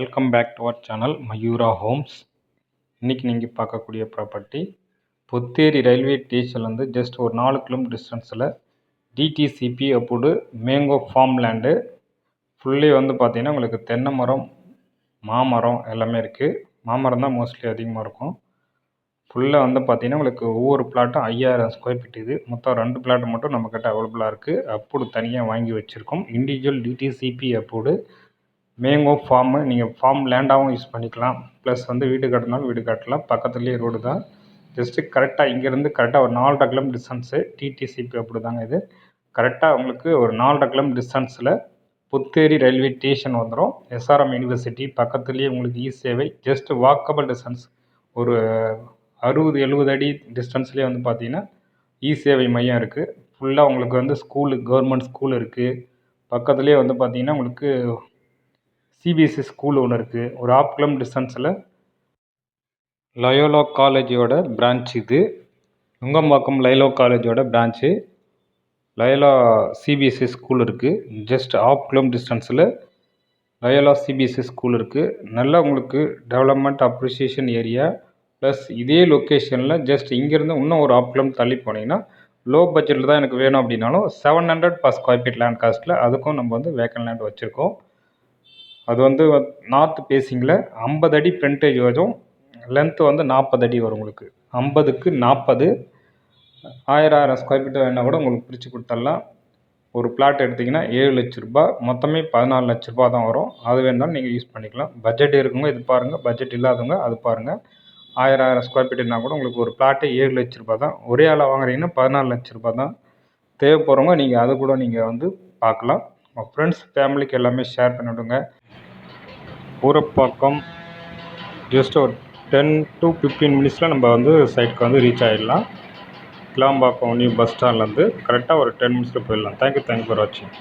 Welcome back to our channel Mayura Homes. இன்றைக்கி நீங்கள் பார்க்கக்கூடிய ப்ராப்பர்ட்டி பொத்தேரி ரயில்வே ஸ்டேஷன்லேருந்து ஜஸ்ட் ஒரு 4 கிலோமீட்டர் டிஸ்டன்ஸில் DTCP approved mango farm land. Fully பார்த்தீங்கன்னா உங்களுக்கு தென்னை மரம், மாமரம் எல்லாமே இருக்குது. மாமரம் தான் மோஸ்ட்லி அதிகமாக இருக்கும். ஃபுல்லாக பார்த்தீங்கன்னா உங்களுக்கு ஒவ்வொரு பிளாட்டும் 5000 ஸ்கொயர் ஃபீட். இது மொத்தம் 2 பிளாட் மட்டும் நம்மக்கிட்ட அவைலபிளாக இருக்குது. அப்ரூவ்டு தனியாக வாங்கி வச்சுருக்கோம். Individual DTCP approved mango form. நீங்கள் ஃபார்ம் லேண்டாகவும் யூஸ் பண்ணிக்கலாம். ப்ளஸ் வீடு கட்டினாலும் வீடு கட்டலாம். பக்கத்துலேயே ரோடு தான். ஜஸ்ட்டு கரெக்டாக இங்கேருந்து கரெக்டாக ஒரு 4.5 கிலோமீட்டர் டிஸ்டன்ஸு. டிடிசிபி அப்படி தாங்க இது. கரெக்டாக உங்களுக்கு ஒரு 4.5 கிலோமீட்டர் டிஸ்டன்ஸில் புத்தேரி ரயில்வே ஸ்டேஷன் வந்துடும். எஸ்ஆர்எம் யூனிவர்சிட்டி பக்கத்துலேயே உங்களுக்கு சேவை. ஜஸ்ட் வாக்கபிள் டிஸ்டன்ஸ் ஒரு 60-70 அடி டிஸ்டன்ஸ்லேயே பார்த்தீங்கன்னா சேவை மையம் இருக்குது. ஃபுல்லாக உங்களுக்கு ஸ்கூலு, கவர்மெண்ட் ஸ்கூல் இருக்குது. பக்கத்துலேயே பார்த்தீங்கன்னா உங்களுக்கு சிபிஎஸ்சி ஸ்கூல் ஒன்று இருக்குது. ஒரு 1/2 கிலோமீட்டர் டிஸ்டன்ஸில் லயோலா காலேஜோட பிரான்ச் இது. நுங்கம்பாக்கம் லயோலா காலேஜோட பிரான்ச்சு. லயோலா சிபிஎஸ்சி ஸ்கூல் இருக்குது. ஜஸ்ட் 1/2 கிலோமீட்டர் டிஸ்டன்ஸில் லயோலா சிபிஎஸ்சி ஸ்கூல் இருக்குது. நல்லா உங்களுக்கு டெவலப்மெண்ட் அப்ரிசியேஷன் ஏரியா. ப்ளஸ் இதே லொக்கேஷனில் ஜஸ்ட் இங்கேருந்து இன்னும் ஒரு 1/2 கிலோமீட்டர் தள்ளி போனீங்கன்னா லோ பட்ஜெட்டில் தான் எனக்கு வேணும் அப்படின்னாலும் 700 per ஸ்கொயர் ஃபீட் லேண்ட் காஸ்ட்டில் அதுக்கும் நம்ம வேக்கன் லேண்ட் வச்சுருக்கோம். அது நார்த் பேசிங்கில் 50 அடி ஃப்ரண்டேஜ் வரும். லென்த்து 40 அடி வரும். உங்களுக்கு 50க்கு 40 1000 ஸ்கொயர் ஃபீட் வேணால் கூட உங்களுக்கு பிரித்து கொடுத்துடலாம். ஒரு பிளாட் எடுத்திங்கன்னா 7 லட்ச ரூபா, மொத்தமே 14 லட்ச ரூபா தான் வரும். அது வேணாலும் நீங்கள் யூஸ் பண்ணிக்கலாம். பட்ஜெட் இருக்குங்க இது பாருங்கள், பட்ஜெட் இல்லாதவங்க அது பாருங்கள். 1000 ஸ்கொயர் ஃபீட்னா கூட உங்களுக்கு ஒரு பிளாட்டே 7 லட்ச ரூபா தான். ஒரே ஆளாக வாங்குறீங்கன்னா 14 லட்ச ரூபா தான். தேவைப்படுறவங்க நீங்கள் அதை கூட நீங்கள் பார்க்கலாம். உங்கள் ஃப்ரெண்ட்ஸ் ஃபேமிலிக்கு எல்லாமே ஷேர் பண்ணிவிடுங்க. ஊரப்பாக்கம் ஜஸ்ட் ஒரு 10 to 15 மினிட்ஸில் நம்ம சைட்டுக்கு ரீச் ஆகிடலாம். கிளாம்பாக்கம் நியூ பஸ் ஸ்டாண்ட்லேருந்து கரெக்டாக ஒரு 10 மினிட்ஸில் போயிடலாம். தேங்க்யூ ஃபார் வாட்சிங்.